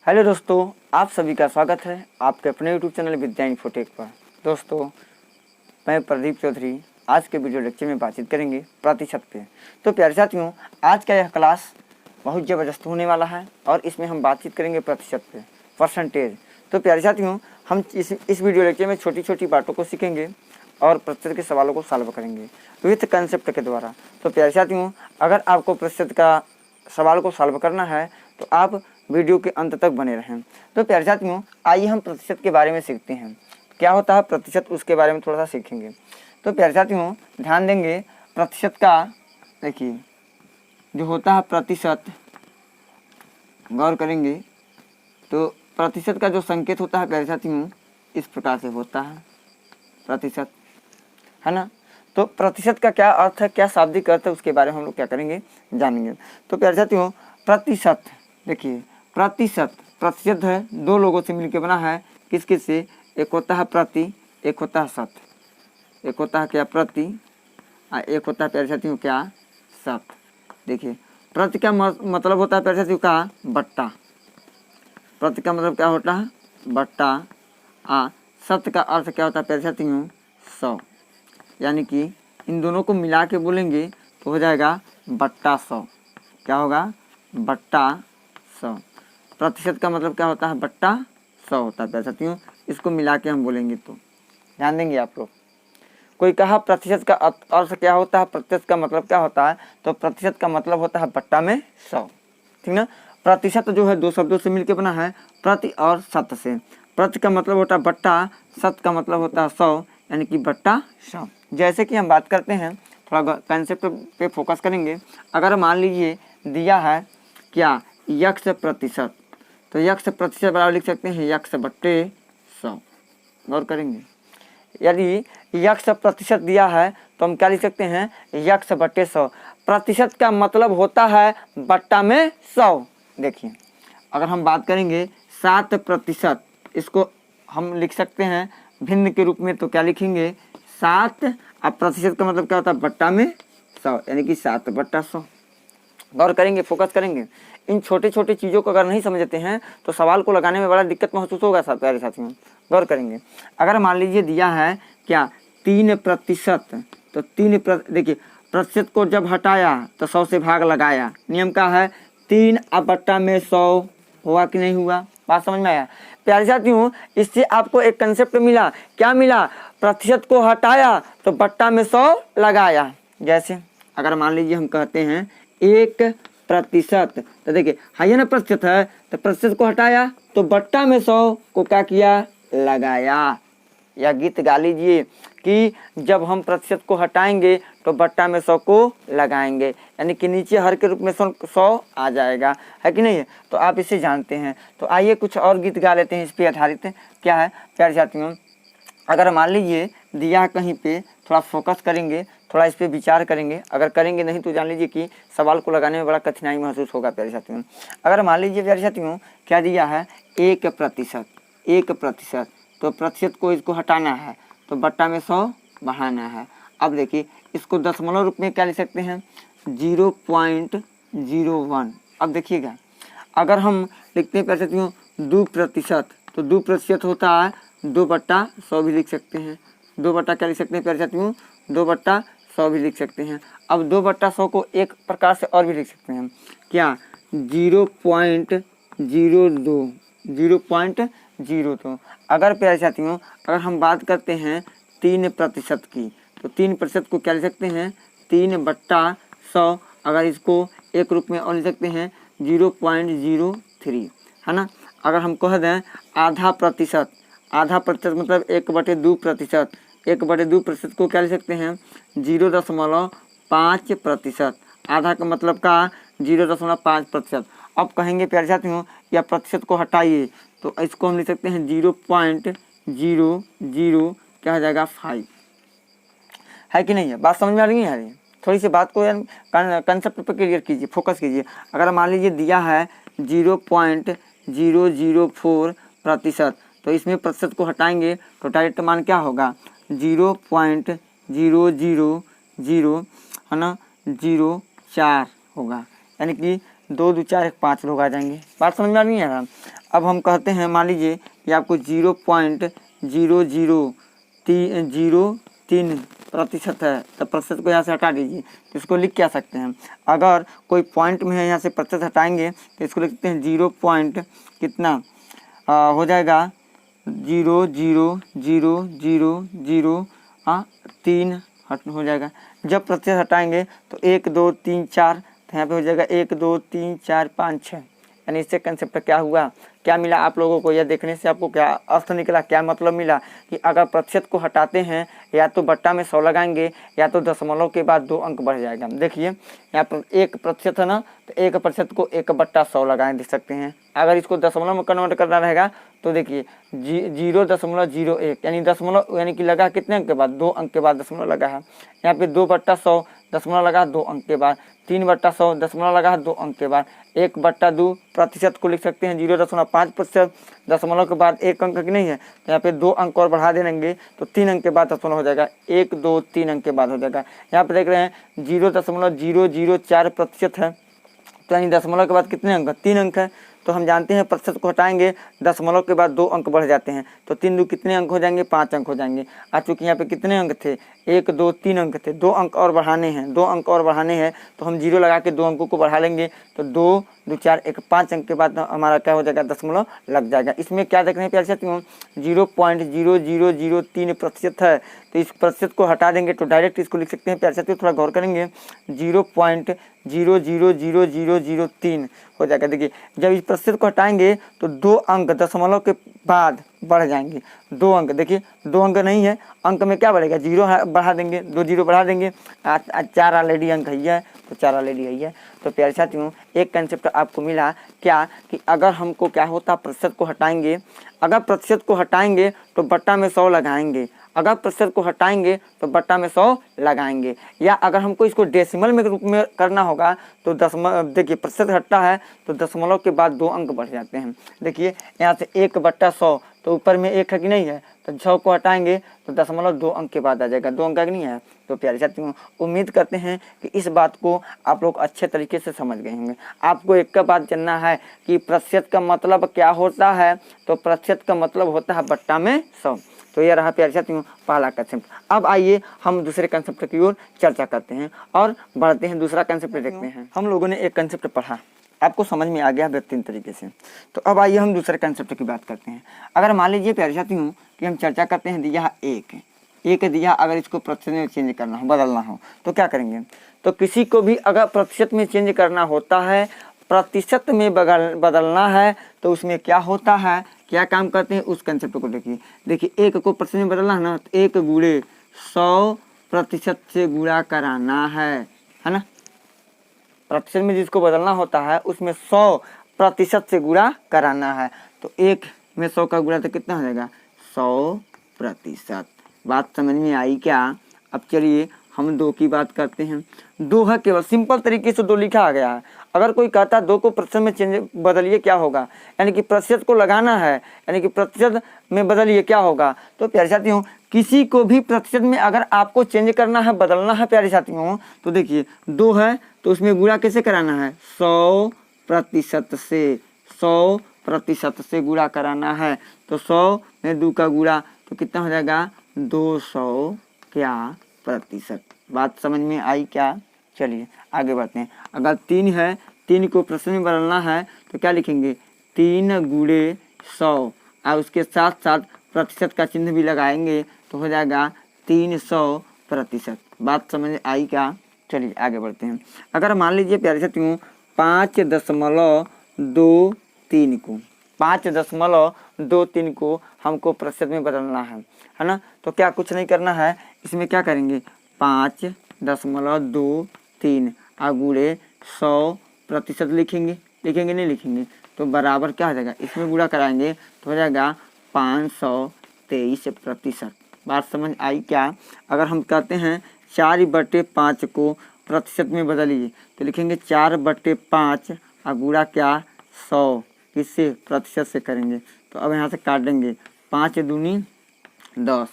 Hello दोस्तों, आप सभी का स्वागत है आपके अपने यूट्यूब चैनल विद्या इन्फोटेक पर। दोस्तों, मैं प्रदीप चौधरी आज के वीडियो लेक्चर में बातचीत करेंगे प्रतिशत पे। तो प्यारे साथियों, आज का यह क्लास बहुत ज़बरदस्त होने वाला है और इसमें हम बातचीत करेंगे प्रतिशत पे, परसेंटेज। तो प्यारे साथियों, हम इस वीडियो लेक्चर में छोटी छोटी बातों को सीखेंगे और प्रतिशत के सवालों को सॉल्व करेंगे विथ कंसेप्ट के द्वारा। तो प्यारे साथियों, अगर आपको प्रतिशत का सवाल को सॉल्व करना है तो आप वीडियो के अंत तक बने रहें। तो प्यारे साथियों, आइए हम प्रतिशत के बारे में सीखते हैं। क्या होता है प्रतिशत, उसके बारे में थोड़ा सा सीखेंगे। तो प्यारे साथियों, ध्यान देंगे प्रतिशत का, देखिए जो होता है प्रतिशत, गौर करेंगे तो प्रतिशत का जो संकेत होता है प्यारे साथियों इस प्रकार से होता है प्रतिशत, है ना। तो प्रतिशत का क्या अर्थ है, क्या शाब्दिक अर्थ है, उसके बारे में हम लोग क्या करेंगे, जानेंगे। तो प्यारे साथियों, प्रतिशत, देखिए प्रतिशत है दो लोगों से मिलकर बना है। किस किस से? एक होता है प्रति, एक होता है शत। एक होता है क्या प्रति और एक होता है प्यारे साथियों क्या शत। देखिए प्रति का मतलब होता है प्यारे साथियों का बट्टा। प्रति का मतलब क्या होता है? बट्टा। शत का अर्थ क्या होता है प्यारे साथियों? 100। यानी कि इन दोनों को मिला के बोलेंगे तो हो जाएगा बट्टा 100। क्या होगा? बट्टा 100। प्रतिशत का मतलब क्या होता है? बट्टा 100 होता है प्यारे साथियों। इसको मिला के हम बोलेंगे तो ध्यान देंगे आप लोग। कोई कहा प्रतिशत का अर्थ क्या होता है, प्रतिशत का मतलब क्या होता है? तो प्रतिशत का मतलब होता है बट्टा में 100, ठीक ना। प्रतिशत जो है दो शब्दों से मिलकर बना है, प्रति और शत से। प्रति का मतलब होता है बट्टा, शत का मतलब होता है 100, यानी कि बट्टा 100। जैसे कि हम बात करते हैं, थोड़ा कंसेप्ट पे फोकस करेंगे। अगर मान लीजिए दिया है क्या यक्स प्रतिशत, तो यक्स प्रतिशत बराबर लिख सकते हैं यक्स बट्टे 100। गौर करेंगे, यदि यक्स प्रतिशत दिया है तो हम क्या लिख सकते हैं? यक्स बट्टे 100। प्रतिशत का मतलब होता है बट्टा में 100। देखिए अगर हम बात करेंगे 7%, इसको हम लिख सकते हैं भिन्न के रूप में, तो क्या लिखेंगे? 7। अब प्रतिशत का मतलब क्या होता है? बट्टा में 100, यानी कि 7/100। गौर करेंगे, फोकस करेंगे। इन छोटे छोटे चीज़ों को अगर नहीं समझते हैं तो सवाल को लगाने में बड़ा दिक्कत महसूस होगा प्यारे साथियों। गौर करेंगे, अगर मान लीजिए दिया है क्या 3%, तो देखिए प्रतिशत को जब हटाया तो 100 से भाग लगाया। नियम का है 3 अब बट्टा में 100। हुआ कि नहीं हुआ? बात समझ में आया प्यारे साथियों? इससे आपको एक कंसेप्ट मिला। क्या मिला? प्रतिशत को हटाया तो बट्टा में 100 लगाया। जैसे अगर मान लीजिए हम कहते हैं 1%, तो देखिए है ना प्रतिशत है, तो प्रतिशत को हटाया तो बट्टा में 100 को क्या किया? लगाया। या गीत गा लीजिए कि जब हम प्रतिशत को हटाएंगे तो बट्टा में 100 को लगाएंगे, यानी कि नीचे हर के रूप में 100 आ जाएगा, है कि नहीं? तो आप इसे जानते हैं। तो आइए कुछ और गीत गा लेते हैं इस पे आधारित। क्या है प्यारे साथियों, अगर मान लीजिए दिया है कहीं पे, थोड़ा फोकस करेंगे, थोड़ा इस पर विचार करेंगे। अगर करेंगे नहीं तो जान लीजिए कि सवाल को लगाने में बड़ा कठिनाई महसूस होगा प्यारे साथियों। अगर मान लीजिए प्यारे साथियों क्या दिया है 1%, तो प्रतिशत को इसको हटाना है तो बट्टा में 100 बढ़ाना है। अब देखिए इसको दशमलव रूप में क्या लिख सकते हैं? 0.01। अब देखिएगा अगर हम लिखते हैं प्यारे साथियों 2%, तो 2% होता है 2/100 भी लिख सकते हैं। 2 क्या लिख सकते हैं प्यारे साथियों? 2/100 भी लिख सकते हैं। अब 2/100 को एक प्रकार से और भी लिख सकते हैं। क्या? 0.02। अगर प्यारे साथियों अगर हम बात करते हैं 3% की, तो 3% को क्या लिख सकते हैं? 3/100। अगर इसको एक रूप में और लिख सकते हैं 0.03, है ना। अगर हम कह दें आधा प्रतिशत मतलब 1/2%। 1/2% को क्या लिख सकते हैं? 0.5%। आधा का मतलब का 0.5%। अब कहेंगे प्यारे साथियों या प्रतिशत को हटाइए तो इसको हम लिख सकते हैं 0.00 क्या हो जाएगा? 5, है कि नहीं है? बात समझ में आ रही है? थोड़ी सी बात को कंसेप्ट पर क्लियर कीजिए, फोकस कीजिए। अगर मान लीजिए दिया है 0.004%, तो इसमें प्रतिशत को हटाएंगे तो डायरेक्ट मान क्या होगा? 0.000 है ना 04 होगा, यानी कि 2 2 4 5 लोग आ जाएंगे। बात समझ में आ रही है ना। अब हम कहते हैं मान लीजिए कि आपको 0.003% है, तो प्रतिशत को यहाँ से हटा दीजिए। तो इसको लिख क्या सकते हैं, अगर कोई पॉइंट में है यहाँ से प्रतिशत हटाएंगे तो इसको लिखते हैं 0 पॉइंट कितना हो जाएगा 0.00003 हो जाएगा। जब प्रतिशत हटाएंगे तो 1 2 3 4, तो यहाँ पे हो जाएगा 1 2 3 4 5 6। यानी इससे कंसेप्ट क्या हुआ, क्या मिला आप लोगों को, यह देखने से आपको क्या अर्थ निकला, क्या मतलब मिला कि अगर प्रतिशत को हटाते हैं या तो बट्टा में 100 लगाएंगे या तो दशमलव के बाद 2 अंक बढ़ जाएगा। देखिए यहाँ पर 1% है ना, तो 1% को 1/100 लगाएं, देख सकते हैं। अगर इसको दशमलव में कन्वर्ट करना रहेगा तो देखिए 0.01 यानी दशमलव, यानी कि लगा कितने अंक के बाद, 2 अंक के बाद दशमलव लगा है। यहाँ पे 2/100 दशमलव लगा 2 अंक के बाद, 3/100 दशमलव लगा 2 अंक के बाद, 1/2 प्रतिशत को लिख सकते हैं 0.5%, दशमलव के बाद 1 अंक की नहीं है, तो यहाँ पे 2 अंक और बढ़ा देंगे तो 3 अंक के बाद दशमलव हो जाएगा, 1 2 3 अंक के बाद हो जाएगा। यहाँ पे देख रहे हैं 0.004% है, तो यानी दशमलव के बाद कितने अंक, 3 अंक है। तो हम जानते हैं प्रतिशत को हटाएंगे दशमलव के बाद 2 अंक बढ़ जाते हैं, तो 3 2 कितने अंक हो जाएंगे, 5 अंक हो जाएंगे। और चूँकि यहाँ पे कितने अंक थे, 1 2 3 अंक थे, 2 अंक और बढ़ाने हैं, 2 अंक और बढ़ाने हैं, तो हम 0 लगा के 2 अंकों को बढ़ा लेंगे, तो 2 2 4 1 5 अंक के बाद हमारा क्या हो जाएगा, दशमलव लग जाएगा। इसमें क्या देख रहे हैं प्यारे साथियों, 0.0003% है, तो इस प्रतिशत को हटा देंगे तो डायरेक्ट इसको लिख सकते हैं प्यारे साथियों, थोड़ा गौर करेंगे, 0.000003 हो जाएगा। देखिए जब इस प्रतिशत को हटाएंगे तो 2 अंक दशमलव के बाद बढ़ जाएंगे, 2 अंक। देखिए 2 अंक नहीं है, अंक में क्या बढ़ेगा, 0 बढ़ा देंगे, 2 0 बढ़ा देंगे, 4 ऑलरेडी अंक है, तो 4 ऑलरेडी है। तो प्यारे साथियों एक कंसेप्ट आपको मिला क्या, कि अगर हमको क्या होता, प्रतिशत को हटाएंगे, अगर प्रतिशत को हटाएंगे तो बट्टा में 100 लगाएंगे, अगर प्रतिशत को हटाएंगे तो बट्टा में 100 लगाएंगे, या अगर हमको इसको डेसिमल में रूप में करना होगा तो देखिए प्रतिशत हटता है तो दशमलव के बाद 2 अंक बढ़ जाते हैं। देखिए यहाँ से 1/100, तो ऊपर में 1 है कि नहीं है, तो 100 को हटाएंगे तो दशमलव 2 अंक के बाद आ जाएगा, 2 अंक का नहीं है। तो प्यारे साथियों उम्मीद करते हैं कि इस बात को आप लोग अच्छे तरीके से समझ गए होंगे। आपको एक का बात जानना है कि प्रतिशत का मतलब क्या होता है, तो प्रतिशत का मतलब होता है बट्टा में 100। तो यह रहा प्यारे साथियों पहला कंसेप्ट। अब आइए हम दूसरे कंसेप्ट की ओर चर्चा करते हैं और बढ़ते हैं, दूसरा कंसेप्ट देखते हैं। हम लोगों ने एक कंसेप्ट पढ़ा, आपको समझ में आ गया बेहतरीन तरीके से, तो अब आइए हम दूसरे कंसेप्ट की बात करते हैं। अगर मान लीजिए प्यारे साथियों कि हम चर्चा करते हैं, दिया एक दिया, अगर इसको प्रतिशत में चेंज करना हो, बदलना हो, तो क्या करेंगे, तो किसी को भी अगर प्रतिशत में चेंज करना होता है, प्रतिशत में बदलना है, तो उसमें क्या होता है, क्या काम करते हैं, उस कंसेप्ट को देखिए। देखिए 1 को प्रतिशत में बदलना है ना, तो 1 गुणे 100% से गुणा कराना है ना। प्रतिशत में जिसको बदलना होता है उसमें 100% से गुणा कराना है, तो 1 में 100 का गुणा तो कितना हो जाएगा, 100%। बात समझ में आई क्या। अब चलिए हम 2 की बात करते हैं। 2 है केवल, सिंपल तरीके से 2 लिखा आ गया है। अगर कोई कहता 2 को प्रतिशत में चेंज बदलिए क्या होगा, यानी कि प्रतिशत को लगाना है, यानी कि प्रतिशत में बदलिए क्या होगा। तो प्यारे साथियों किसी को भी प्रतिशत में अगर आपको चेंज करना है, बदलना है प्यारे साथियों, तो देखिए 2 है तो उसमें गुणा कैसे कराना है, 100% से, 100% से गुणा कराना है। तो 100 में 2 का गुणा तो कितना हो जाएगा, 200 क्या प्रतिशत। बात समझ में आई क्या। चलिए आगे बढ़ते हैं। अगर 3 है, 3 को प्रतिशत में बदलना है तो क्या लिखेंगे, 3 गुणे 100 और उसके साथ साथ प्रतिशत का चिन्ह भी लगाएंगे तो हो जाएगा 300%। बात समझ में आई क्या। चलिए आगे बढ़ते हैं। अगर मान लीजिए प्यारे साथियों 5.23 को 5.23 को हमको प्रतिशत में बदलना है ना, तो क्या कुछ नहीं करना है, इसमें क्या करेंगे, 5.23 गुणे 100% लिखेंगे नहीं लिखेंगे, तो बराबर क्या हो जाएगा, इसमें गुणा कराएंगे तो हो जाएगा 523%। बात समझ आई क्या। अगर हम कहते हैं 4/5 को प्रतिशत में बदलिए तो लिखेंगे 4/5 और गुणा क्या 100, किससे, प्रतिशत से करेंगे। तो अब यहाँ से काट देंगे, 5 दूनी 10,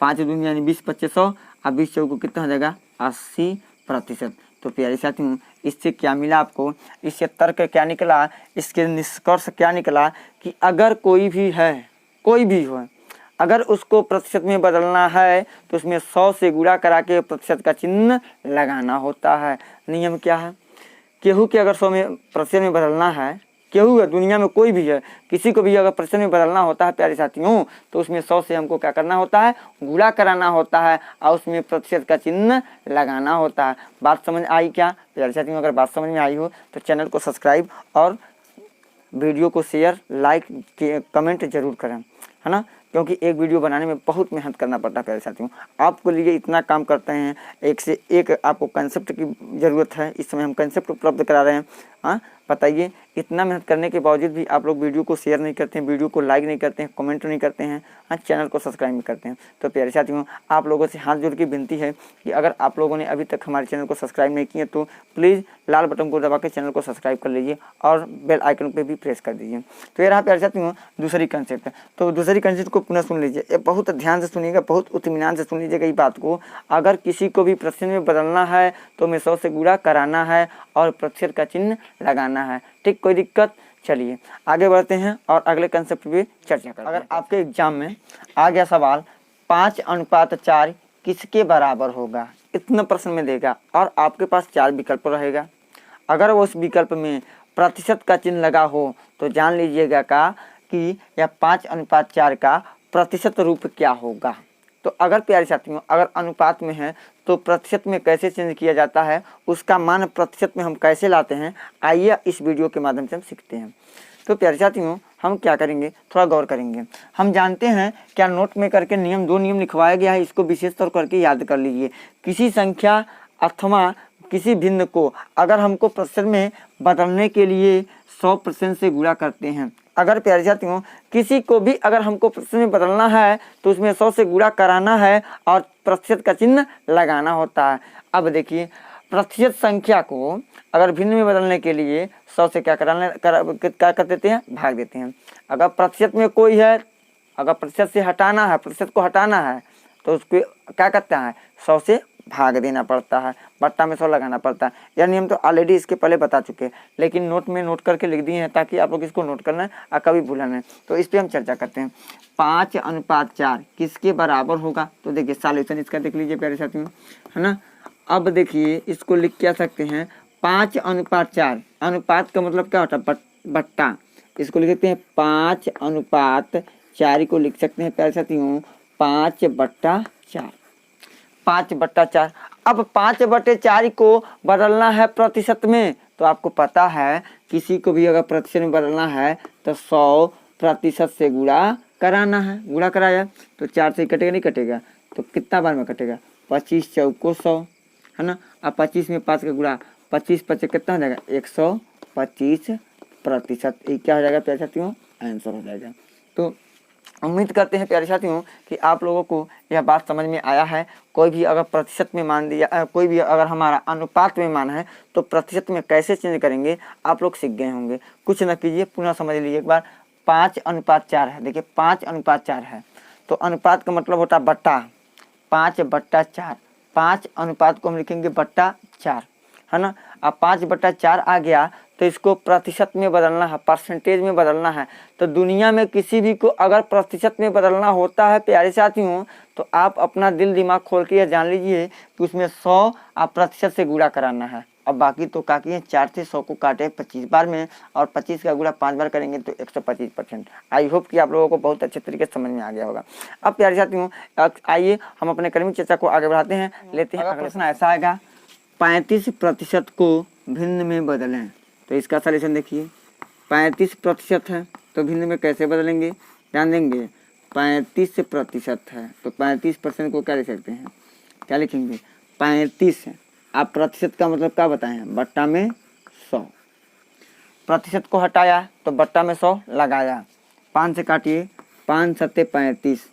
5 दूनी यानी 20 25 100 और 20 चौको कितना हो जाएगा 80%। तो प्यारे साथियों इससे क्या मिला आपको, इससे तर्क क्या निकला, इसके निष्कर्ष क्या निकला कि अगर कोई भी है, कोई भी हो, अगर उसको प्रतिशत में बदलना है तो उसमें 100 से गुणा करा के प्रतिशत का चिन्ह लगाना होता है। नियम क्या है, केहू के अगर 100 में प्रतिशत में बदलना है, केहू है दुनिया में कोई भी है, किसी को भी अगर प्रतिशत में बदलना होता है प्यारे साथियों, तो उसमें 100 से हमको क्या करना होता है, गुणा कराना होता है और उसमें प्रतिशत का चिन्ह लगाना होता है। बात समझ आई क्या प्यारे साथियों? अगर बात समझ में आई हो तो चैनल को सब्सक्राइब और वीडियो को शेयर, लाइक, कमेंट जरूर करें, है ना, क्योंकि एक वीडियो बनाने में बहुत मेहनत करना पड़ता है प्यारे साथियों। आपको लिए इतना काम करते हैं, एक से एक आपको कंसेप्ट की ज़रूरत है, इस समय हम कंसेप्ट उपलब्ध करा रहे हैं। हाँ बताइए, इतना मेहनत करने के बावजूद भी आप लोग वीडियो को शेयर नहीं करते हैं, वीडियो को लाइक नहीं करते हैं, कमेंट नहीं करते हैं, हाँ चैनल को सब्सक्राइब नहीं करते हैं। तो प्यारे साथियों आप लोगों से हाथ जोड़ के विनती है कि अगर आप लोगों ने अभी तक हमारे चैनल को सब्सक्राइब नहीं किया तो प्लीज़ लाल बटन को दबा के चैनल को सब्सक्राइब कर लीजिए और बेल आइकन पर भी प्रेस कर दीजिए। तो ये रहा प्यारे साथियों दूसरी कंसेप्ट। तो दूसरी कंसेप्ट को पुनः सुन लीजिए, ये बहुत ध्यान से सुनिएगा, बहुत इत्मीनान से सुन लीजिएगा। ये बात को, अगर किसी को भी प्रतिशत में बदलना है तो हमें 100 से गुणा कराना है और प्रतिशत का चिन्ह लगाना है। ठीक, कोई दिक्कत? चलिए आगे बढ़ते हैं और अगले कंसेप्ट पे चर्चा करते हैं। अगर आपके एग्जाम में आ गया सवाल 5:4 किसके बराबर होगा, इतना प्रश्न में देगा और आपके पास 4 विकल्प रहेगा। अगर वो उस विकल्प में प्रतिशत का चिन्ह लगा हो तो जान लीजिएगा कि यह 5:4 का प्रतिशत रूप क्या होगा। तो अगर प्यारे साथियों अगर अनुपात में है तो प्रतिशत में कैसे चेंज किया जाता है, उसका मान प्रतिशत में हम कैसे लाते हैं, आइए इस वीडियो के माध्यम से हम सीखते हैं। तो प्यारे साथियों हम क्या करेंगे, थोड़ा गौर करेंगे। हम जानते हैं क्या नोट में करके नियम 2 नियम लिखवाया गया है, इसको विशेष तौर करके याद कर लीजिए। किसी संख्या अथवा किसी भिन्न को अगर हमको प्रतिशत में बदलने के लिए 100% से गुणा करते हैं, अगर प्यारे साथियों किसी को भी अगर हमको प्रतिशत में बदलना है तो उसमें 100 से गुणा कराना है और प्रतिशत का चिन्ह लगाना होता है। अब देखिए प्रतिशत संख्या को अगर भिन्न में बदलने के लिए 100 से क्या कर देते हैं, भाग देते हैं। अगर प्रतिशत में कोई है, अगर प्रतिशत से हटाना है, प्रतिशत को हटाना है तो उसको क्या करता है, 100 से भाग देना पड़ता है, बट्टा में 100 लगाना पड़ता है। यह नियम तो ऑलरेडी इसके पहले बता चुके हैं, लेकिन नोट में नोट करके लिख दिए हैं ताकि आप लोग इसको नोट करना है और कभी भूलना है। तो इस पर हम चर्चा करते हैं। 5:4 किसके बराबर होगा, तो देखिए सॉल्यूशन इसका देख लीजिए प्यारे साथियों, है ना। अब देखिए इसको लिख क्या सकते हैं, 5:4, अनुपात का मतलब क्या होता है, बट्टा। इसको लिख सकते हैं 5:4 को लिख सकते हैं प्यारे साथियों 5/4, 5/4। अब 5/4 को बदलना है प्रतिशत में, तो आपको पता है किसी को भी अगर प्रतिशत में बदलना है तो 100% से गुणा कराना है। गुणा कराया तो 4 से कटेगा, नहीं कटेगा तो कितना बार में कटेगा, 25 चौको 100, है ना। अब 25 में 5 का गुणा, 25 5 कितना हो जाएगा, 125%। ये क्या हो जाएगा प्यारे साथियों, आंसर हो जाएगा। तो उम्मीद करते हैं प्यारे साथियों कि आप लोगों को यह बात समझ में आया है। कोई भी अगर प्रतिशत में मान दिया, कोई भी अगर हमारा अनुपात में मान है तो प्रतिशत में कैसे चेंज करेंगे आप लोग सीख गए होंगे। कुछ न कीजिए, पुनः समझ लीजिए एक बार। 5:4 है, देखिए 5:4 है तो अनुपात का मतलब होता है बट्टा, 5/4। 5 अनुपात को हम लिखेंगे बट्टा 4, है ना। अब 5/4 आ गया तो इसको प्रतिशत में बदलना है, परसेंटेज में बदलना है। तो दुनिया में किसी भी को अगर प्रतिशत में बदलना होता है प्यारे साथियों तो आप अपना दिल दिमाग खोल के यह जान लीजिए कि उसमें 100 आप प्रतिशत से गुणा कराना है। अब बाकी तो क्या किए, 4 से 100 को काटे 25 बार में और 25 का गुणा 5 बार करेंगे तो 125%। आई होप कि आप लोगों को बहुत अच्छे तरीके से समझ में आ गया होगा। अब प्यारे साथियों आइए हम अपने कर्मी चर्चा को आगे बढ़ाते हैं, लेते हैं। अगला प्रश्न ऐसा आएगा, 35% को भिन्न में बदलें। तो इसका सॉल्यूशन देखिए, 35% है तो भिन्न में कैसे बदलेंगे, ध्यान देंगे। 35% है तो 35% को क्या लिख सकते हैं, क्या लिखेंगे, 35। आप प्रतिशत का मतलब क्या बताएं, बट्टा में 100। प्रतिशत को हटाया तो बट्टा में 100 लगाया, 5 से काटिए, 5 7 35।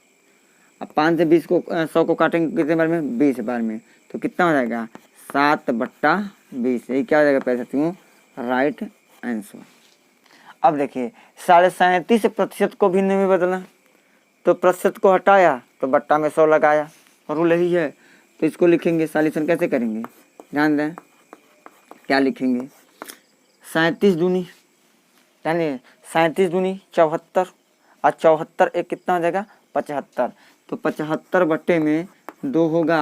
अब 5 से 20 को 100 को काटेंगे कितने बार में, 20 बार में, तो कितना हो जाएगा, 7/20। यही क्या हो जाएगा प्यारे साथियों, राइट आंसर। अब देखिए 37.5% को भिन्न में बदलना, तो प्रतिशत को हटाया तो बट्टा में 100 लगाया, रूल यही है। तो इसको लिखेंगे, सॉल्यूशन कैसे करेंगे, ध्यान दें। क्या लिखेंगे 37 दूनी यानी 37 दूनी 74 और 74 एक कितना हो जाएगा 75। तो 75 बट्टे में 2 होगा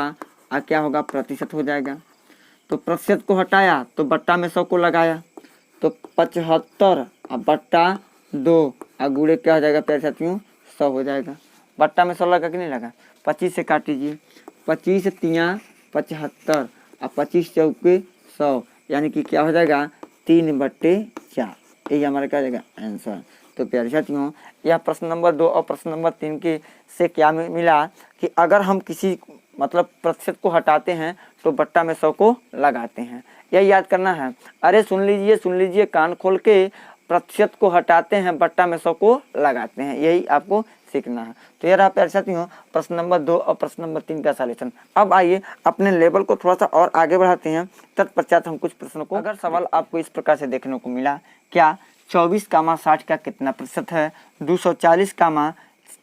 और क्या होगा प्रतिशत हो जाएगा। तो प्रतिशत को हटाया तो बट्टा में 100 को लगाया तो 75 और बट्टा 2 और गुणे क्या हो जाएगा प्यारे साथियों 100 हो जाएगा। बट्टा में 100 लगा कि नहीं लगा 25 से काट दीजिए 25 तियाँ 75 और 25 चौके 100 यानी कि क्या हो जाएगा 3/4। यही हमारा क्या हो जाएगा आंसर। तो प्यारे साथियों यह प्रश्न नंबर 2 और प्रश्न नंबर 3 के से क्या मिला कि अगर हम किसी मतलब प्रतिशत को हटाते हैं तो बट्टा में 100 को लगाते हैं। यह याद करना है। अरे सुन लीजिए कान खोल के, प्रतिशत को हटाते हैं बट्टा में 100 को लगाते हैं, यही आपको सीखना है। तो यह रहा प्यारे साथियों प्रश्न नंबर 2 और प्रश्न नंबर 3 का सॉल्यूशन। अब आइए अपने लेवल को थोड़ा सा और आगे बढ़ाते हैं। तत्पश्चात हम कुछ प्रश्नों को, अगर सवाल आपको इस प्रकार से देखने को मिला, क्या 24, 60 का कितना प्रतिशत है, 240,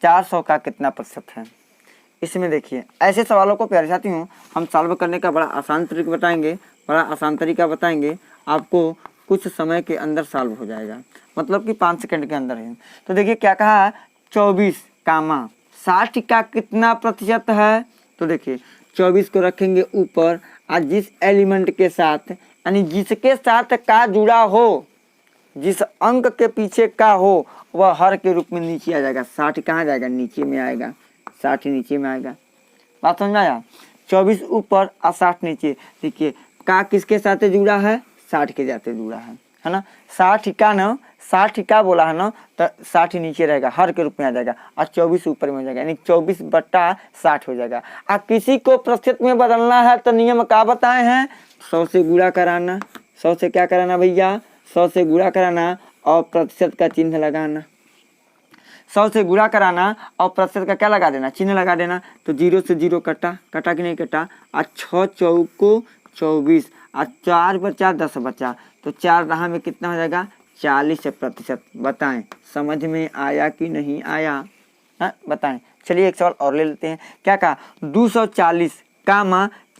400 का कितना प्रतिशत है। इसमें देखिए ऐसे सवालों को प्यारे साथियों हम सॉल्व करने का बड़ा आसान तरीका बताएंगे आपको, कुछ समय के अंदर सॉल्व हो जाएगा, मतलब कि 5 सेकंड के अंदर है। तो देखिए क्या कहा 24, 60 का कितना प्रतिशत है। तो देखिए 24 को रखेंगे ऊपर और जिस एलिमेंट के साथ यानी जिसके साथ का जुड़ा हो, जिस अंक के पीछे का हो वह हर के रूप में नीचे आ जाएगा। 60 कहाँ जाएगा नीचे में आएगा, 60 नीचे में आएगा। बात समझ में आया। 24 ऊपर और 60 नीचे। देखिए का किसके साथ जुड़ा है 60 के साथ जुड़ा है ना। 60 का बोला है ना तो 60 नीचे रहेगा, हर के रूप में आ जाएगा और 24 ऊपर में हो जाएगा यानी 24/60 हो जाएगा। और किसी को प्रतिशत में बदलना है तो नियम क्या बताए हैं 100 से गुणा कराना। 100 से क्या कराना भैया 100 से गुणा कराना और प्रतिशत का चिन्ह लगाना। 100 से गुणा कराना और प्रतिशत का क्या लगा देना चिन्ह लगा देना। तो 0 से 0 कटा कि नहीं कटा और 6 चौको 24 और 4 बचा 10 बचा तो 4 रहा में कितना हो जाएगा 40%। बताएं समझ में आया कि नहीं आया। बताएं। चलिए एक सवाल और ले लेते हैं। क्या कहा 240,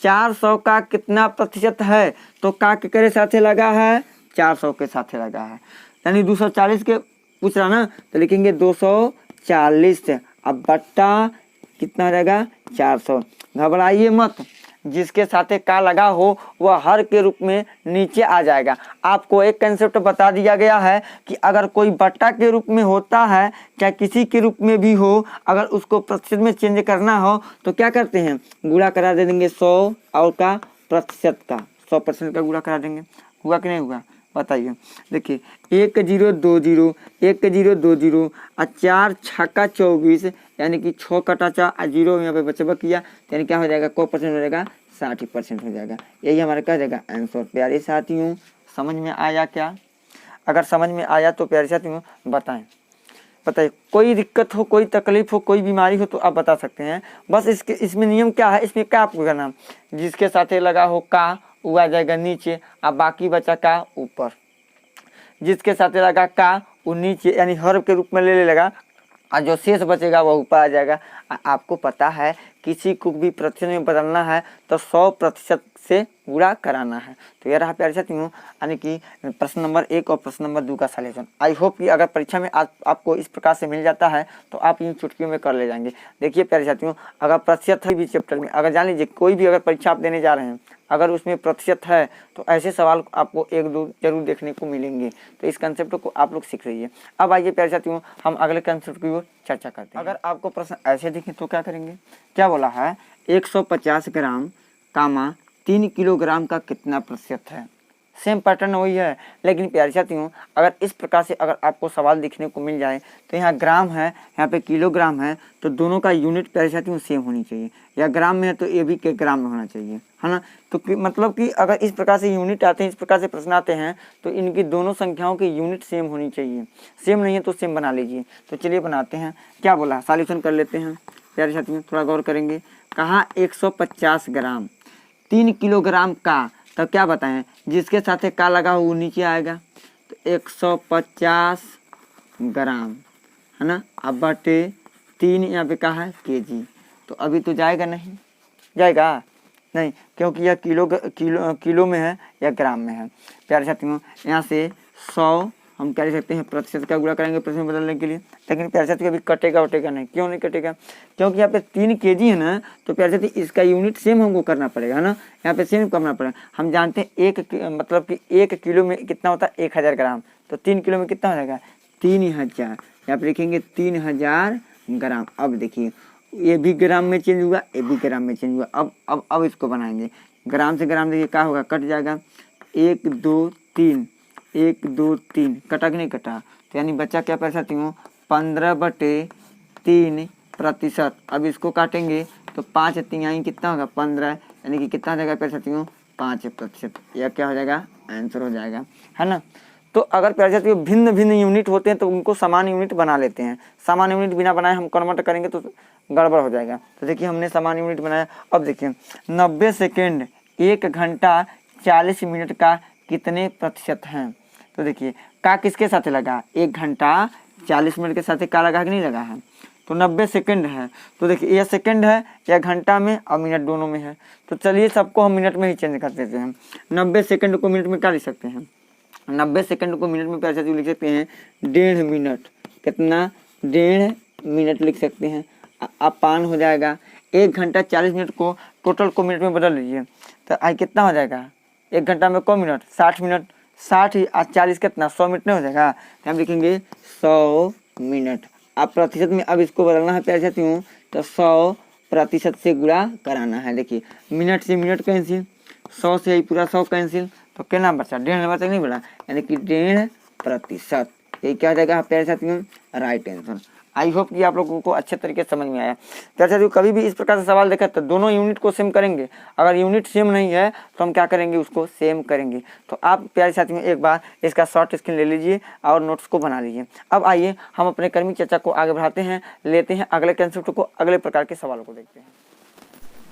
400 का कितना प्रतिशत है। तो का के साथे लगा है 400 के साथे लगा है यानी 240 के पूछ रहा ना तो लिखेंगे 240 अब बट्टा कितना रहेगा 400। घबराइए मत, जिसके साथे का लगा हो वह हर के रूप में नीचे आ जाएगा। आपको एक कंसेप्ट बता दिया गया है कि अगर कोई बट्टा के रूप में होता है चाहे किसी के रूप में भी हो, अगर उसको प्रतिशत में चेंज करना हो तो क्या करते हैं गुणा करा दे देंगे 100 और का प्रतिशत का 100% का गुणा करा देंगे। हुआ कि नहीं हुआ बताइए। देखिए 1 0 2 0 1 0 2 0 और 4 छक्का 24 यानी कि 6 कटा 4 0 यहाँ पे बचबा किया यानी क्या हो जाएगा को परसेंट हो जाएगा 60% हो जाएगा। यही हमारा क्या हो जाएगा आंसर। प्यारे साथियों समझ में आया क्या। अगर समझ में आया तो प्यारे साथियों बताइए कोई दिक्कत हो कोई तकलीफ हो कोई बीमारी हो तो आप बता सकते हैं। बस इसमें नियम क्या है, इसमें क्या आपको करना जिसके साथ लगा हो का वो आ जाएगा नीचे और बाकी बचा का ऊपर। जिसके साथ लगा का वो नीचे यानी हर के रूप में ले लेगा और जो शेष बचेगा वह ऊपर आ जाएगा। आपको पता है किसी को भी प्रतिशत में बदलना है तो 100% से गुणा कराना है। तो यह रहा प्यारे साथियों यानी कि प्रश्न नंबर 1 और प्रश्न नंबर 2 का सॉल्यूशन। आई होप कि अगर परीक्षा में आपको इस प्रकार से मिल जाता है तो आप इन चुटकियों में कर ले जाएंगे। देखिए प्यारे साथियों अगर प्रतिशत है भी चैप्टर में, अगर जान लीजिए कोई भी अगर परीक्षा आप देने जा रहे हैं अगर उसमें प्रतिशत है तो ऐसे सवाल आपको 1-2 जरूर देखने को मिलेंगे। तो इस कंसेप्ट को आप लोग सीख रही है। अब आइए प्यारे साथियों हम अगले कंसेप्ट की ओर चर्चा करते हैं। अगर आपको प्रश्न ऐसे दिखे तो क्या करेंगे। क्या बोला है 150 ग्राम 3 किलोग्राम का कितना प्रतिशत है। सेम पैटर्न वही है लेकिन प्यारे साथियों अगर इस प्रकार से अगर आपको सवाल दिखने को मिल जाए तो यहाँ ग्राम है यहाँ पे किलोग्राम है तो दोनों का यूनिट प्यारे साथियों सेम होनी चाहिए। या ग्राम में है तो ये भी के ग्राम में होना चाहिए है ना। तो मतलब कि अगर इस प्रकार से यूनिट आते हैं इस प्रकार से प्रश्न आते हैं तो इनकी दोनों संख्याओं की यूनिट सेम होनी चाहिए। सेम नहीं है तो सेम बना लीजिए। तो चलिए बनाते हैं। क्या बोला सॉल्यूशन कर लेते हैं प्यारे साथियों थोड़ा गौर करेंगे। कहा 150 ग्राम 3 किलोग्राम का तो क्या बताएं जिसके साथ का लगा हो वो नीचे आएगा तो 150 ग्राम है ना। अब बटे 3 यहाँ पे कहा है केजी तो अभी तो जाएगा नहीं जाएगा नहीं, क्योंकि यह किलो में है या ग्राम में है। प्यारे साथियों, यहाँ से 100 हम क्या लिख सकते हैं, प्रतिशत का गुणा करेंगे प्रतिशत में बदलने के लिए। लेकिन प्यारे साथियों अभी कटेगा नहीं, क्यों नहीं कटेगा, क्योंकि यहाँ पे 3 kg है ना, तो प्यारे साथियों इसका यूनिट सेम हमको करना पड़ेगा, है ना, यहाँ पे सेम करना पड़ेगा। हम जानते हैं मतलब कि 1 किलो में कितना होता है, 1000 ग्राम, तो 3 किलो में कितना हो जाएगा, 3000। यहाँ पे लिखेंगे 3000 ग्राम। अब देखिए ये भी ग्राम में चेंज हुआ, ये भी ग्राम में चेंज हुआ। अब इसको बनाएंगे ग्राम से ग्राम, देखिए क्या होगा, कट जाएगा, 1 2 3, 1 2 3, कटा कि नहीं कटा, तो यानी बच्चा क्या प्यारे साथियों, 15/3%। अब इसको काटेंगे तो 5 तिहाई कितना होगा, 15, यानी कि कितना हो जाएगा प्यारे साथियों, 5%। यह क्या हो जाएगा, आंसर हो जाएगा, है ना। तो अगर प्यारे साथियों भिन्न भिन्न यूनिट होते हैं तो उनको समान यूनिट बना लेते हैं। समान यूनिट बिना बनाए हम कन्वर्ट करेंगे तो गड़बड़ हो जाएगा। तो देखिए हमने समान यूनिट बनाया। अब देखिए 90 सेकेंड 1 घंटा 40 मिनट का कितने प्रतिशत हैं। तो देखिए का किसके साथ लगा, 1 घंटा 40 मिनट के साथ का लगा कि नहीं लगा है, तो 90 सेकेंड है। तो देखिए यह सेकेंड है या घंटा में और मिनट दोनों में है, तो चलिए सबको हम मिनट में ही चेंज कर देते हैं। 90 सेकेंड को मिनट में क्या लिख सकते हैं, 90 सेकंड को मिनट में पैसे लिख सकते हैं 1.5 मिनट। कितना, 1.5 मिनट लिख सकते हैं। अब पान हो जाएगा। 1 घंटा 40 मिनट को टोटल को मिनट में बदल लीजिए तो आई कितना हो जाएगा, 1 घंटा में को मिनट, 60 मिनट, 60 ही 40 कितना, 100 मिनट नहीं हो जाएगा, तो हम लिखेंगे 100 मिनट। अब प्रतिशत में अब इसको बदलना है प्यारे साथियों, तो 100% से गुणा कराना है। देखिए मिनट से मिनट कैंसिल, 100 से ही पूरा 100 कैंसिल, तो कितना बचा, 1.5 बचा नहीं बड़ा, यानी कि 1.5%। ये क्या हो जाएगा प्यारे साथियों, राइट आंसर। आई होप कि आप लोगों को अच्छे तरीके से समझ में आया। प्यारे साथियों कभी भी इस प्रकार से सवाल देखा तो दोनों यूनिट को सेम करेंगे, अगर यूनिट सेम नहीं है तो हम क्या करेंगे, उसको सेम करेंगे। तो आप प्यारे साथियों एक बार इसका शॉर्ट स्क्रीन ले लीजिए और नोट्स को बना लीजिए। अब आइए हम अपने कर्मी चर्चा को आगे बढ़ाते हैं, लेते हैं अगले कंसेप्ट को, अगले प्रकार के सवालों को देखते हैं।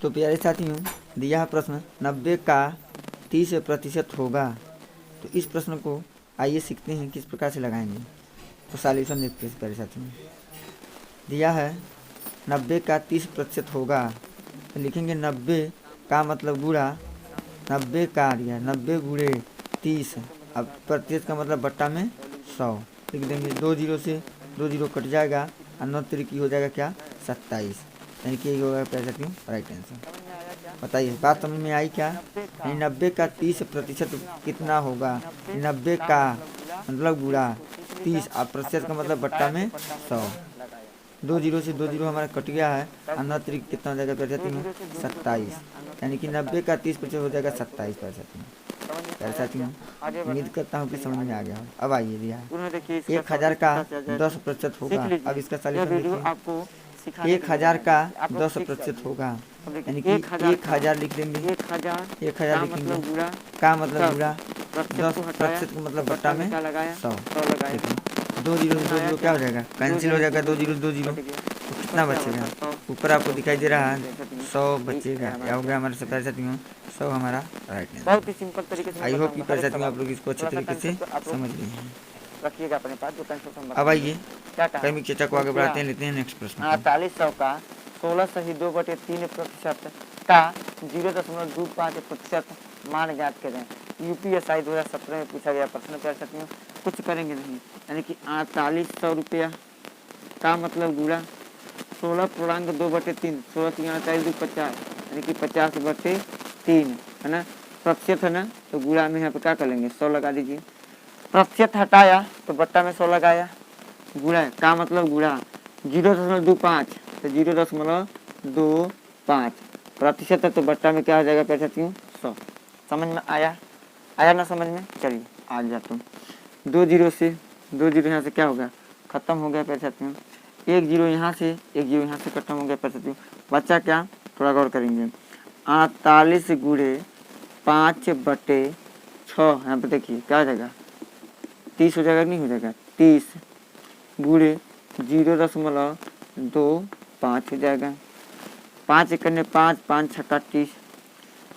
तो प्यारे साथियों दिया प्रश्न 90 का 30% होगा, तो इस प्रश्न को आइए सीखते हैं किस प्रकार से लगाएंगे। तो सॉल्यूशन देखते हैं प्यारे साथियों। दिया है 90 का 30% होगा, तो लिखेंगे 90 का मतलब गुणा, 90 का दिया 90 गुणे 30, अब प्रतिशत का मतलब बट्टा में 100 लिख देंगे। 2 0 से 2 0 कट जाएगा और 9 3 हो जाएगा क्या, 27, यानी कि यही होगा प्यारे साथियों राइट आंसर। बताइए बात समझ में आई क्या। 90 का 30% कितना होगा, 90 का मतलब गुणा 30 और प्रतिशत का मतलब बट्टा में 100। 2 0 से 2 0 हमारा कट गया है और 9 3 कितना हो जाएगा प्यारे साथियों, 27, यानी कि 90 का 30% हो जाएगा 27 प्यारे साथियों। उम्मीद करता हूँ कि समझ में आ गया हो। अब आइए दिया 1000 का 10% होगा। अब इसका सॉल्यूशन देखिए। 1000 का 10% होगा, यानी कि 1000 लिख देंगे, 1000 लिखेंगे, का मतलब गुणा 10% का मतलब बट्टा में 100। 2 0 2 0 क्या हो जाएगा, कैंसिल हो जाएगा, 2 0 2 0, तो कितना बचेगा, ऊपर आपको दिखाई दे रहा है 100 बचेगा। क्या हो गया हमारे प्यारे साथियों, 100 हमारा राइट आंसर। बहुत ही सिंपल तरीके से आई होप कि प्यारे साथियों आप लोग इसको अच्छे तरीके से समझ गए हैं। रखिएगा अपने पास जो कंसेप्ट। अब आइए कर्मिक चर्चा को आगे बढ़ाते हैं, लेते हैं नेक्स्ट प्रश्न। 4800 का 16 सही 2/3% का 0.25% मान ज्ञात करें। UPSI 2017 में पूछा गया प्रश्न प्यारे साथियों, कुछ करेंगे नहीं, यानी कि 4800 रुपया का मतलब गुणा 16.2/3, 16 3 48 2 50, यानी कि 50/3 है ना, प्रतिशत है ना, तो गुणा में यहाँ पर क्या कर लेंगे 100 लगा दीजिए। प्रतिशत हटाया तो बट्टा में 100 लगाया, गुणा का मतलब गुणा 0.25, तो 0.25 प्रतिशत है, तो बट्टा में क्या हो जाएगा प्यारे साथियों 100। समझ में आया ना समझ में, चलिए आ जा तुम। 2 0 से 2 0 यहाँ से क्या होगा, खत्म हो गया प्यारे साथियों। 1 0 यहाँ से 1 0 यहाँ से खत्म हो गया प्यारे साथियों। बच्चा क्या, थोड़ा गौर करेंगे, 48 गुणे 5/6, यहाँ पे देखिए क्या हो जाएगा 30 हो जाएगा, नहीं हो जाएगा 30 गुणे 0.25 हो जाएगा। 5 1 ने 5, 5 6 30,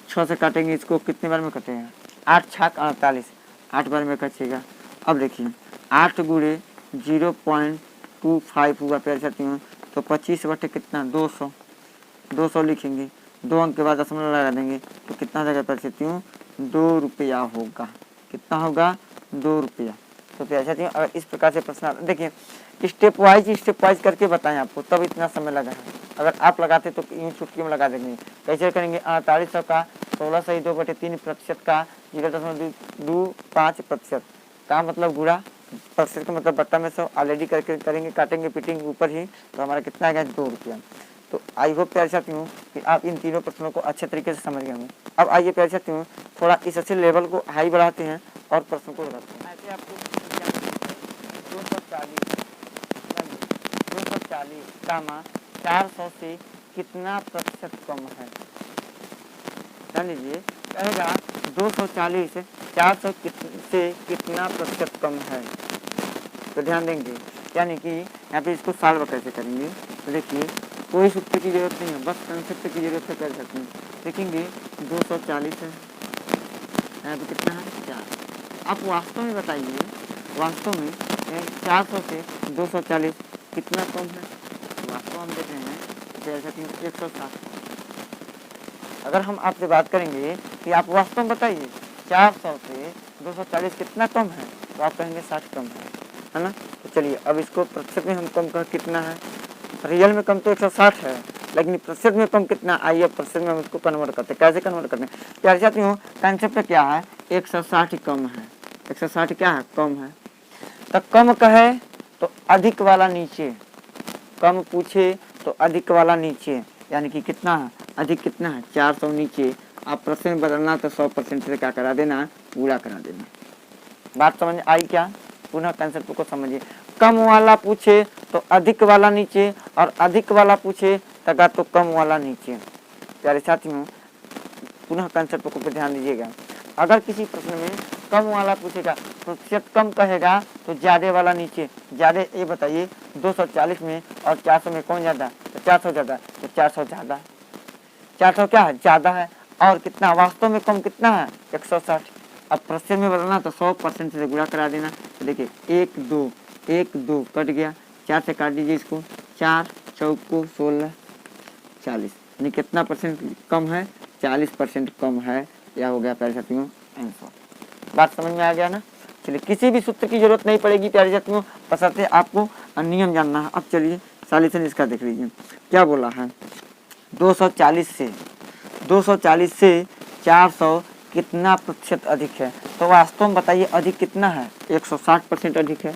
6 से काटेंगे इसको, कितने बार में कटेगा, 8 6 48, 8 बार में कटेगा। अब देखिए 8 गुणे 0.25 हुआ प्यारे साथियों, तो 25 बटे कितना 200 लिखेंगे। 2 अंक के बाद दशमलव लगा देंगे तो कितना हो जाएगा प्रतिशतियों 2 रुपया होगा। कितना होगा 2 रुपया। तो प्यारे साथियों अगर इस प्रकार से प्रश्न देखिए स्टेप वाइज करके बताएं आपको, तब इतना समय लगा है। अगर आप लगाते तो यूँ चुटकी में लगा देंगे। कैसे करेंगे 4800 का 16 सही 2/3% का 0.25% का मतलब गुणा, प्रतिशत का मतलब बट्टा में 100 ऑलरेडी करके करेंगे, काटेंगे पीटेंगे ऊपर ही, तो हमारा कितना आएगा 2 रुपया। तो आई होप प्यारे साथियों कि आप इन तीनों प्रश्नों को अच्छे तरीके से समझ गए होंगे। अब आइए प्यारे साथियों थोड़ा इस अच्छे लेवल को हाई बढ़ाते हैं और प्रश्नों को बढ़ाते हैं। ऐसे आपको 240 कामा 400 से कितना प्रतिशत कम है। जान लीजिए कहेगा 240 400 से कितना प्रतिशत कम है। तो ध्यान देंगे यानी कि यहाँ पे इसको सॉल्व कैसे करेंगे। तो देखिए कोई सूत्र की जरूरत नहीं है, बस कंसेप्ट की जरूरत है, कर सकते हैं। देखेंगे 240 है, यहाँ पे कितना है 4। आप वास्तव में बताइए वास्तव में 400 से 240 कितना कम है। वास्तव हम देख रहे हैं जैसा कि 160। अगर हम आपसे बात करेंगे कि आप वास्तव में बताइए 400 से 240 कितना कम है, तो आप कहेंगे 60 कम है ना। तो चलिए अब इसको प्रतिशत में हम कम कर कितना है। रियल में कम तो 160 है, लेकिन प्रतिशत में कम कितना। आइए प्रतिशत में हम इसको कन्वर्ट करते हैं। कैसे कन्वर्ट करते हैं प्यारे साथियों, कंसेप्ट क्या है 160 कम है। 160 क्या है कम है। तो कम कहे तो अधिक वाला नीचे, कम पूछे तो अधिक वाला नीचे, यानी कि कितना है अधिक कितना है 400 नीचे। आप प्रश्न में बदलना तो 100% से क्या करा देना पूरा करा देना। बात समझ आई क्या। पुनः कंसेप्ट को समझिए। कम वाला पूछे तो अधिक वाला नीचे और अधिक वाला पूछे तगा तो कम वाला नीचे। प्यारे साथियों पुनः कंसेप्ट को ध्यान दीजिएगा। अगर किसी प्रश्न में कम वाला पूछेगा प्रतिशत कम कहेगा तो ज्यादा वाला नीचे। ज्यादा ये बताइए 240 में और 400 में कौन ज्यादा, तो 400 ज्यादा, तो 400 ज्यादा। 400 क्या है ज्यादा है। और कितना वास्तव में कम कितना है 160। अब प्रतिशत में बदलना तो 100% से गुणा करा देना। तो देखिए 1 2 कट गया, 4 से काट दीजिए इसको, 4 चौको 16 40, यानी कितना परसेंट कम है 40% कम है। यह हो गया प्यारे साथियों आंसर। बात समझ में आ गया ना। चलिए किसी भी सूत्र की जरूरत नहीं पड़ेगी प्यारे साथियों, बशर्ते आपको नियम जानना है। अब चलिए सॉल्यूशन इसका देख लीजिए क्या बोला है। 240 से 400 कितना प्रतिशत अधिक है। तो वास्तव में बताइए अधिक कितना है 160% अधिक है।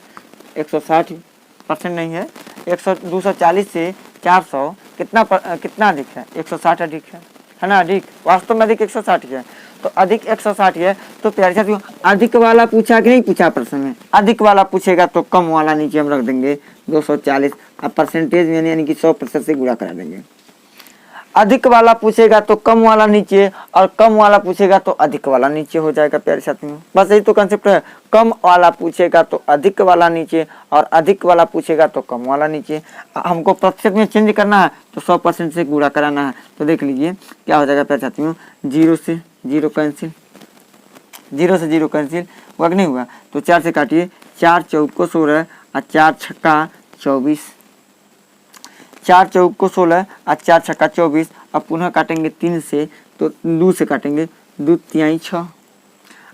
160% नहीं है, 240 से 400 कितना अधिक है 160 अधिक है ना। अधिक वास्तव में अधिक 160 है, तो अधिक 160 है। तो प्यारे साथियों अधिक वाला पूछा कि नहीं पूछा प्रश्न में। अधिक वाला पूछेगा तो कम वाला नीचे हम रख देंगे 240। अब परसेंटेज में यानी कि 100% से गुणा करा देंगे। अधिक वाला पूछेगा तो कम वाला नीचे और कम वाला पूछेगा तो अधिक वाला नीचे हो जाएगा प्यारे साथियों। बस यही तो कंसेप्ट है। कम वाला पूछेगा तो अधिक वाला नीचे और अधिक वाला पूछेगा तो कम वाला नीचे। हमको प्रतिशत में चेंज करना है तो 100% से गुणा कराना है। तो देख लीजिए क्या हो जाएगा प्यारे साथियों। 0 से 0 कैंसिल, 0 से 0 कैंसिल हुआ कि नहीं हुआ। तो 4 से काटिए, 4 चौको 16 और 4 छक्का 24, 4 चौको 16 और 4 छक्का 24। अब पुनः काटेंगे 3 से, तो 2 से काटेंगे, 2 तिहाई 6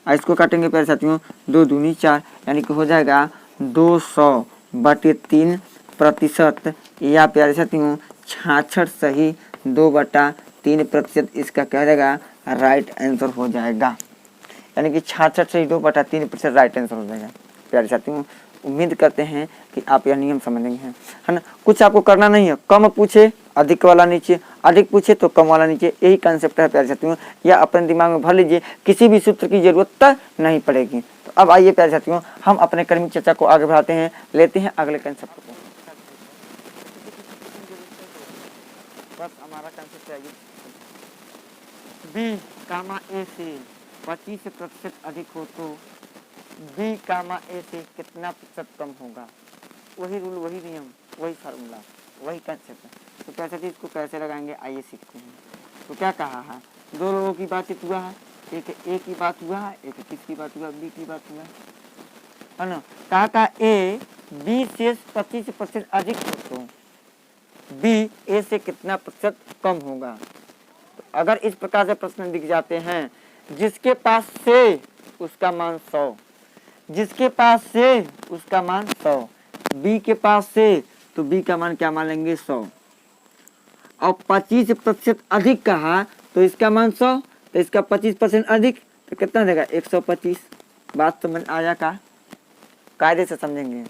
और इसको काटेंगे प्यारे साथियों 2 दूनी 4, यानी कि हो जाएगा 200/3%। या प्यारे साथियों 66 सही 2/3%। इसका क्या रहेगा राइट आंसर हो जाएगा। यानी कि 66 सही 2/3% राइट आंसर हो जाएगा। प्यारे साथियों उम्मीद करते हैं कि आप यह नियम समझेंगे हैं, है ना। कुछ आपको करना नहीं है। कम पूछे अधिक वाला नीचे, अधिक पूछे तो कम वाला नीचे, यही कंसेप्ट है प्यारे साथियों। या अपने दिमाग में भर लीजिए, किसी भी सूत्र की जरूरत नहीं पड़ेगी। तो अब आइए प्यारे साथियों हम अपने कर्मी चर्चा को आगे बढ़ाते हैं, लेते हैं अगले कंसेप्ट को। बस हमारा कंसेप्ट है बी कामा ए से 25% अधिक हो तो बी कामा ए से कितना प्रतिशत कम होगा। वही रूल, वही नियम, वही फार्मूला, वही कंसेप्ट है। तो कैसे इसको कैसे लगाएंगे आइए सीखते हैं। तो क्या कहा है, 2 लोगों की बातचीत हुआ है, एक ए की बात हुआ है, एक किसकी बात हुआ बी की बात हुआ है ना। कहा था ए बी से 25% अधिक हो तो बी ए से कितना प्रतिशत कम होगा। तो अगर इस प्रकार से प्रश्न दिख जाते हैं, जिसके पास से उसका मान 100, जिसके पास से उसका मान 100, बी के पास से तो बी का मान क्या मान लेंगे 100, और 25% अधिक कहा तो इसका मान 100, तो इसका 25% अधिक तो कितना देगा 125। बात समझ आया का? कायदे से समझेंगे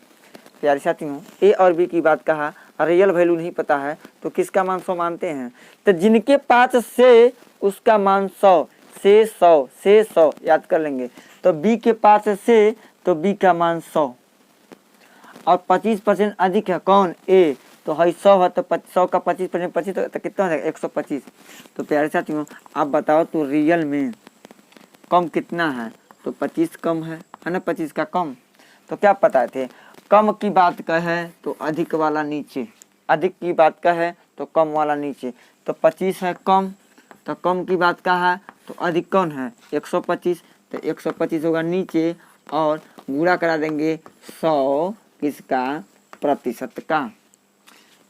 प्यारे साथियों। ए और बी की बात कहा, रियल वैल्यू नहीं पता है तो किसका मान 100 मानते हैं, तो जिनके पास से उसका मान 100 से 100 से 100 याद कर लेंगे। तो बी के पास से तो बी का मान 100 और 25% अधिक है कौन ए, तो है 100 है, तो 100 का 25% 25 तो कितना हो जाएगा 125। तो प्यारे साथियों आप बताओ तो रियल में कम कितना है, तो 25 कम है ना, 25 का कम। तो क्या पता थे, कम की बात का है तो अधिक वाला नीचे, अधिक की बात का है तो कम वाला नीचे। तो 25 है कम, तो कम की बात का है तो अधिक कौन है 125, तो 125 होगा नीचे और गुणा करा देंगे 100 किसका प्रतिशत का।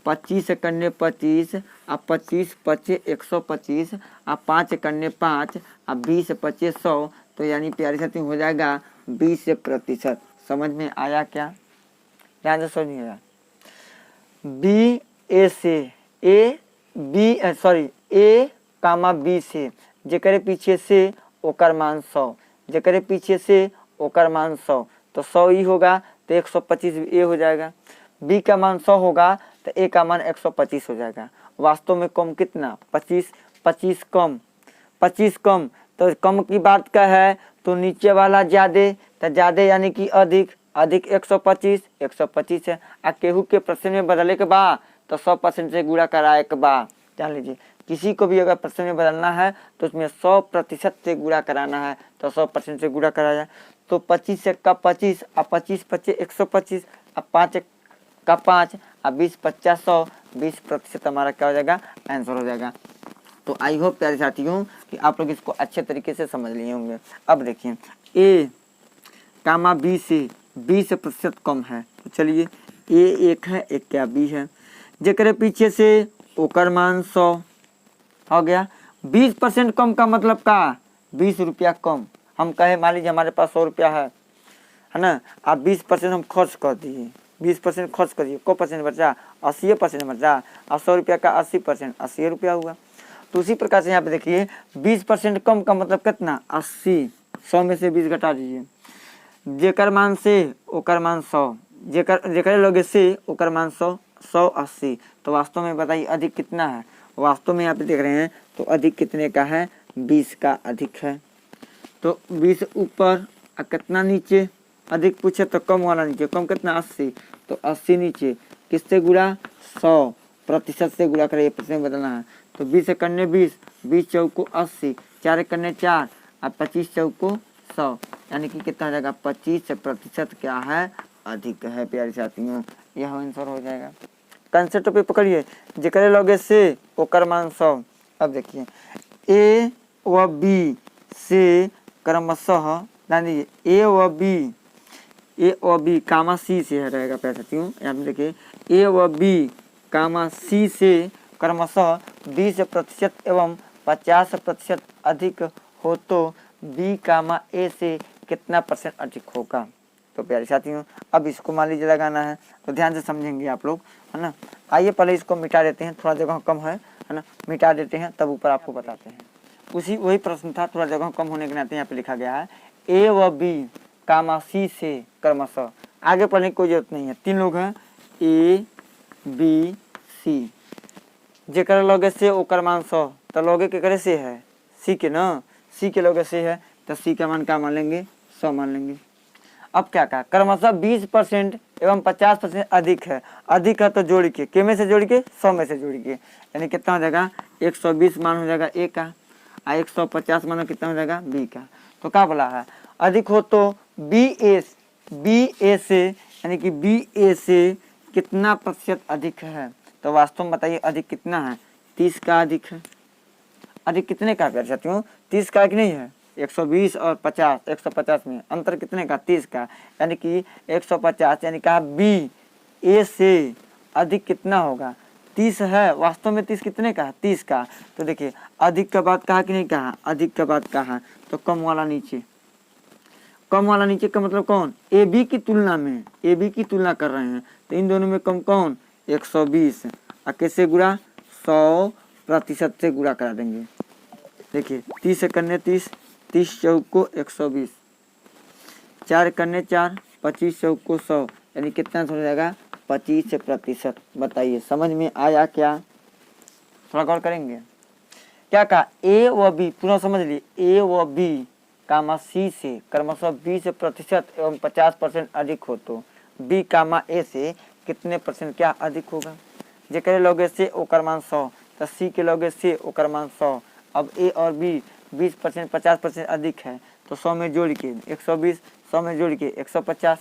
25 करने 25 अब 25 पचे 125 अब 5 करने 5 अब 20 पचे 100, तो यानी प्यारे साथियों हो जाएगा 20%। समझ में आया क्या? ध्यान से सुनिएगा। बी ए से ए कामा बी से जेकरे पीछे से ओकर मान 100, जेकरे पीछे से ओकर मान 100, तो 100 ही होगा तो 125 ए हो जाएगा। बी का मान 100 होगा तो ए का मान 125 हो जाएगा। वास्तव में कम कितना 25, 25 कम, 25 कम, तो कम की बात का है तो नीचे वाला ज्यादा, तो ज्यादा यानी कि अधिक, अधिक 125, 125 है। आ केहू के प्रश्न में बदले के बाद तो 100% से गुणा कराए के बाद, जान लीजिए किसी को भी अगर प्रश्न में बदलना है तो उसमें 100% से गुणा कराना है, तो 100% से गुणा कराया। तो 25 का 25 अब 25 पच्चे 125 अब 5 का 5 अब 20 50 100, 20% हमारा क्या हो जाएगा आंसर हो जाएगा। तो आई होप प्यारे साथियों कि आप लोग इसको अच्छे तरीके से समझ लिए होंगे। अब देखिए ए कामा बी से 20% कम है, तो चलिए ए एक है एक क्या बी है, जेकरे पीछे से ओकर मान 100 हो गया। 20% कम का मतलब का 20 रुपया कम। हम कहे मान लीजिए हमारे पास 100 रुपया है ना, आप 20% हम खर्च कर दिए, 20% खर्च करिए, को परसेंट बचा 80% बचा, और 100 रुपया का 80% 80 रुपया हुआ। तो उसी प्रकार से यहाँ पे देखिए 20% कम का मतलब कितना 80, 100 में से 20 घटा दीजिए, जेकर मान से ओकर मान 100, जेकर लोगे से ओकर मान 100, 100 80। तो वास्तव में बताइए अधिक कितना है, वास्तव में यहाँ पे देख रहे हैं तो अधिक कितने का है 20 का अधिक है। तो 20 ऊपर और कितना नीचे, अधिक पूछे तो कम वाला नीचे, कम कितना 80, तो 80 नीचे, किससे गुणा 100% से गुणा करें, प्रश्न में बदलना है। तो 20 करने 20, 20 चौको 80, 4 करने 4 और 25 चौको 100, यानी कि कितना हो जाएगा 25% क्या है अधिक है प्यारे साथियों। यह आंसर हो जाएगा। कंसेप्ट पे पकड़िए, जेकरे लगे से ओकर मान 100। अब देखिए ए व बी से क्रमशः ध्यान दीजिए ए व बी कामा सी से रहेगा प्यारे साथियों। यहाँ पे देखिए ए व बी कामा सी से क्रमशः 20% एवं 50% अधिक हो तो बी कामा ए से कितना % अधिक होगा। तो प्यारे साथियों अब इसको मान लीजिए लगाना है, तो ध्यान से समझेंगे आप लोग, है ना। आइए पहले इसको मिटा देते हैं, थोड़ा जगह कम है ना, मिटा देते हैं तब ऊपर आपको बताते हैं। वही प्रश्न था, थोड़ा जगह कम होने के नाते यहाँ पे लिखा गया है ए व बी कामा सी से क्रमशः। आगे पढ़ने की कोई जरूरत नहीं है, 3 लोग हैं ए बी सी, जेकर लगे से ओकर मान 100, तो लगे के करे से है सी के ना, सी के लगे से है तो सी का मान क्या मान लेंगे 100 मान लेंगे। अब क्या कहा क्रमशः 20% एवं 50% अधिक है, अधिक है तो जोड़ के के में से जोड़ के 100 में से जोड़ के, यानी कितना हो जाएगा 120 मान हो जाएगा ए का, और 150 मान कितना हो जाएगा बी का। तो क्या बोला है अधिक हो तो बी ए से, यानी कि बी ए से कितना प्रतिशत अधिक है। तो वास्तव में बताइए अधिक कितना है 30 का अधिक है। अधिक कितने का कर सकती हूँ 30 का कि नहीं है, 120 और 50, 150 में अंतर कितने का 30 का, यानी कि 150, यानी कहा बी ए से अधिक कितना होगा 30 है, वास्तव में 30 कितने का है? 30 का। तो देखिए अधिक का बात कहा कि नहीं कहा? अधिक का बात कहा। तो कम वाला नीचे, कम वाला नीचे का मतलब कौन? ए बी की तुलना में, ए बी की तुलना कर रहे हैं, तो इन दोनों में कम कौन? 120। और कैसे गुणा? 100% से गुणा करा देंगे। देखिए 30 करने 30, 30 चौक को 120, 4 करने 4, 25 चौक को 100, यानी कितना हो जाएगा? 25%। बताइए समझ में आया क्या? थोड़ा गौर करेंगे। क्या कहा? ए व बी, पुनः समझ लिए, ए व बी कामा सी से क्रमशः 20% एवं 50% अधिक हो तो बी कामा ए से कितने परसेंट क्या अधिक होगा? जेकरे लोगे से ओकर मान 100, तो सी के लोगे से ओकर मान 100। अब ए और बी 20% 50% अधिक है, तो 100 में जोड़ के 120, 100 में जोड़ के 150,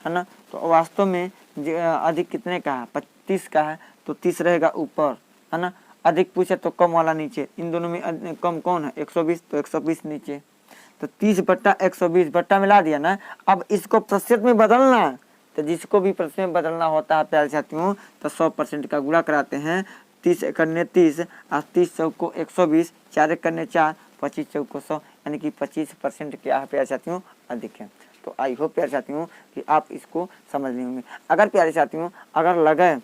है ना। तो वास्तव में अधिक कितने का है? 25 का है, तो 30 रहेगा ऊपर, है ना। अधिक पूछे तो कम वाला नीचे। इन दोनों में कम कौन है? 120, तो 120 नीचे। तो 30 बट्टा 120 बट्टा मिला दिया ना। अब इसको प्रतिशत में बदलना, तो जिसको भी प्रतिशत में बदलना होता है प्यारे साथियों, तो 100% का गुणा कराते हैं। 30 करने 30 और 30 चौक को 120, 4 करने 4, 25 चौक को 100, यानी कि 25% क्या है प्यारे साथियों? अधिक है। तो आई होप प्यारे साथियों कि आप इसको समझ लिए होंगे। अगर प्यारे साथियों अगर लगे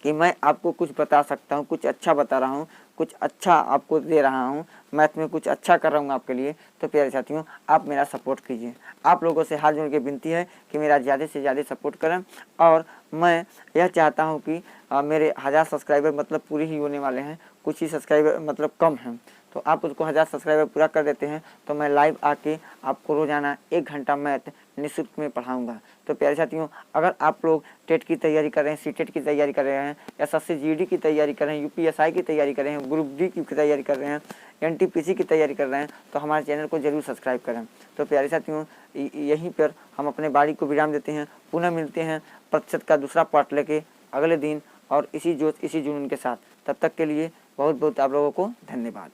कि मैं आपको कुछ बता सकता हूँ, कुछ अच्छा बता रहा हूँ, कुछ अच्छा आपको दे रहा हूँ, मैथ में कुछ अच्छा कर रहा हूँ आपके लिए, तो प्यारे साथियों आप मेरा सपोर्ट कीजिए। आप लोगों से हाथ जोड़ के विनती है कि मेरा ज़्यादा से ज़्यादा सपोर्ट करें। और मैं यह चाहता हूँ कि मेरे 1000 सब्सक्राइबर मतलब पूरे ही होने वाले हैं, कुछ ही सब्सक्राइबर मतलब कम हैं, तो आप उसको 1000 सब्सक्राइबर पूरा कर देते हैं तो मैं लाइव आके आपको रोज़ाना 1 घंटा मैथ निःशुल्क में पढ़ाऊँगा। तो प्यारे साथियों अगर आप लोग टेट की तैयारी कर रहे हैं, सीटेट की तैयारी कर रहे हैं, एसएससी जीडी की तैयारी कर रहे हैं, यूपीएसआई की तैयारी कर रहे हैं, ग्रुप डी की तैयारी कर रहे हैं, एनटीपीसी की तैयारी कर रहे हैं, तो हमारे चैनल को जरूर सब्सक्राइब करें। तो प्यारे साथियों यहीं पर हम अपने बारी को विराम देते हैं। पुनः मिलते हैं प्रतिशत का दूसरा पार्ट लेके अगले दिन और इसी जोश इसी जुनून के साथ। तब तक के लिए बहुत बहुत आप लोगों को धन्यवाद।